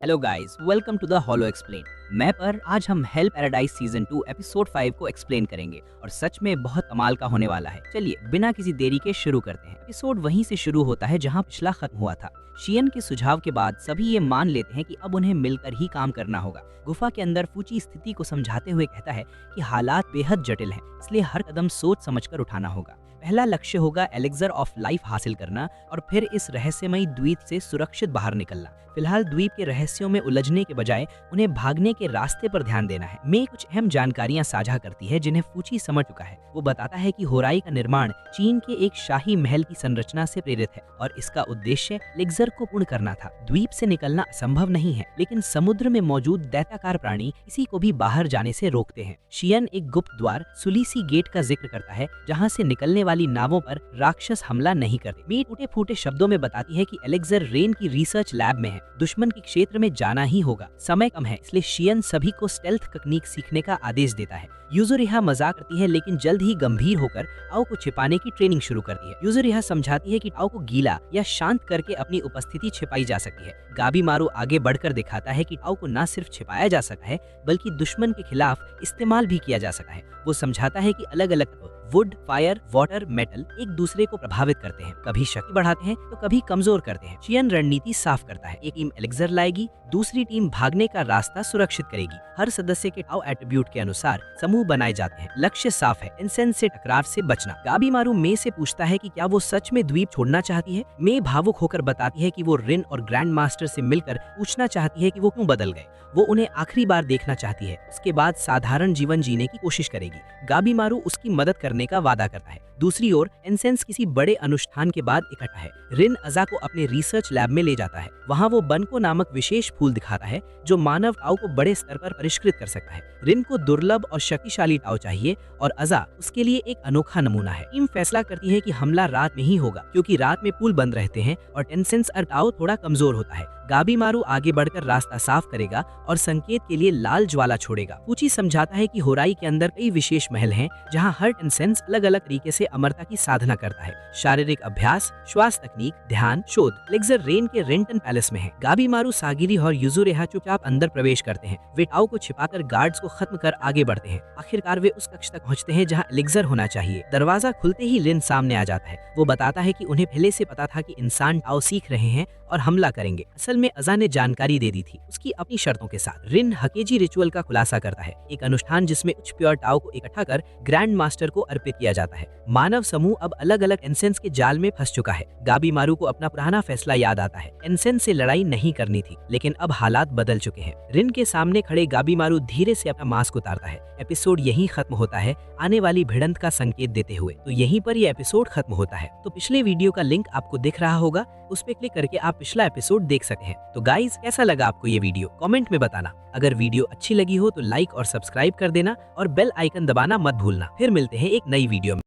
Hello guys, welcome to the hollow explain. मैं पर आज हम हेल पैराडाइज सीजन 2 एपिसोड 5 को एक्सप्लेन करेंगे और सच में बहुत कमाल का होने वाला है। चलिए बिना किसी देरी के शुरू करते हैं। एपिसोड वहीं से शुरू होता है जहां पिछला खत्म हुआ था। शियन के सुझाव के बाद सभी ये मान लेते हैं कि अब उन्हें मिलकर ही काम करना होगा। गुफा के अंदर फूची स्थिति को समझाते हुए कहता है कि हालात बेहद जटिल हैं, इसलिए हर कदम सोच समझकर उठाना होगा। पहला लक्ष्य होगा एलिक्सर ऑफ लाइफ हासिल करना और फिर इस रहस्यमयी द्वीप से सुरक्षित बाहर निकलना। फिलहाल द्वीप के रहस्यों में उलझने के बजाय उन्हें भागने के रास्ते पर ध्यान देना है। मे कुछ अहम जानकारियां साझा करती है जिन्हें फूची समझ चुका है। वो बताता है कि होराई का निर्माण चीन के एक शाही महल की संरचना से प्रेरित है और इसका उद्देश्य एलिक्सर को पूर्ण करना था। द्वीप से निकलना असंभव नहीं है, लेकिन समुद्र में मौजूद दैत्याकार प्राणी किसी को भी बाहर जाने से रोकते हैं। शियन एक गुप्त द्वार सुलीसी गेट का जिक्र करता है जहाँ से निकलने वाली नावों पर राक्षस हमला नहीं करते। मी टूटे फूटे शब्दों में बताती है कि एलिक्सर रेन की रिसर्च लैब में है, दुश्मन के क्षेत्र में जाना ही होगा। समय कम है, इसलिए शियन सभी को स्टेल्थ तकनीक सीखने का आदेश देता है। यूजुरिहा मजाक करती है लेकिन जल्द ही गंभीर होकर आओ को छिपाने की ट्रेनिंग शुरू करती है। यूजुरिहा समझाती है कि आओ को गीला या शांत करके अपनी उपस्थिति छिपाई जा सकती है। गाबीमारू आगे बढ़कर दिखाता है कि आओ को न सिर्फ छिपाया जा सकता है बल्कि दुश्मन के खिलाफ इस्तेमाल भी किया जा सकता है। वो समझाता है कि अलग अलग वुड, फायर, वाटर, मेटल एक दूसरे को प्रभावित करते हैं, कभी शक्ति बढ़ाते हैं तो कभी कमजोर करते हैं। शियन रणनीति साफ करता है, एक टीम एलिक्सर लाएगी, दूसरी टीम भागने का रास्ता सुरक्षित करेगी। हर सदस्य के टाओ एट्रीब्यूट के अनुसार समूह बनाए जाते हैं। लक्ष्य साफ है, इंसेंस से टकराव से बचना। गाबीमारू मे से पूछता है कि क्या वो सच में द्वीप छोड़ना चाहती है। मे भावुक होकर बताती है कि वो रिन और ग्रैंड मास्टर से मिलकर पूछना चाहती है कि वो क्यों बदल गए। वो उन्हें आखिरी बार देखना चाहती है, उसके बाद साधारण जीवन जीने की कोशिश करेगी। गाबीमारू उसकी मदद करने का वादा करता है। दूसरी ओर इंसेंस किसी बड़े अनुष्ठान के बाद इकट्ठा है। रिन अजा को अपने रिसर्च लैब में ले जाता है। वहाँ वो बनको नामक विशेष फूल दिखाता है जो मानव टाओ को बड़े स्तर पर परिष्कृत कर सकता है। रिन को दुर्लभ और शक्तिशाली टाओ चाहिए और अजा उसके लिए एक अनोखा नमूना है। टीम फैसला करती है कि हमला रात में ही होगा क्योंकि रात में पुल बंद रहते हैं और इंसेंस और टाओ थोड़ा कमजोर होता है। गाबीमारू आगे बढ़कर रास्ता साफ करेगा और संकेत के लिए लाल ज्वाला छोड़ेगा। फूची समझाता है कि होराई के अंदर कई विशेष महल हैं जहां हर इंसेंस अलग अलग तरीके से अमरता की साधना करता है। शारीरिक अभ्यास, श्वास तकनीक, ध्यान, शोध। एलिक्सर रेन के रेंटन पैलेस में है। गाबीमारू, सागिरी और यूजुरेहा चुपचाप अंदर प्रवेश करते हैं। वे टाओ को छिपाकर गार्ड्स को खत्म कर आगे बढ़ते हैं। आखिरकार वे उस कक्ष तक पहुंचते हैं जहां एलिक्सर होना चाहिए। दरवाजा खुलते ही रिन सामने आ जाता है। वो बताता है कि उन्हें पहले से पता था कि इंसान टाओ सीख रहे हैं और हमला करेंगे। असल में अजा ने जानकारी दे दी थी, उसकी अपनी शर्तों के साथ। रिन हकेजी रिचुअल का खुलासा करता है, एक अनुष्ठान जिसमें उच्च प्योर टाओ को इकट्ठा कर ग्रैंड मास्टर को अर्पित किया जाता है। मानव समूह अब अलग अलग इंसेंस के जाल में फंस चुका है। गाबीमारू को अपना पुराना फैसला याद आता है, इंसेंस से लड़ाई नहीं करनी थी, लेकिन अब हालात बदल चुके हैं। रिन के सामने खड़े गाबीमारू धीरे से अपना मास्क उतारता है। एपिसोड यहीं खत्म होता है, आने वाली भिड़ंत का संकेत देते हुए। तो यहीं पर यह एपिसोड खत्म होता है। तो पिछले वीडियो का लिंक आपको दिख रहा होगा, उस पर क्लिक करके आप पिछला एपिसोड देख सकते हैं। तो गाइस, कैसा लगा आपको ये वीडियो? कमेंट में बताना। अगर वीडियो अच्छी लगी हो तो लाइक और सब्सक्राइब कर देना और बेल आइकन दबाना मत भूलना। फिर मिलते हैं एक नई वीडियो में।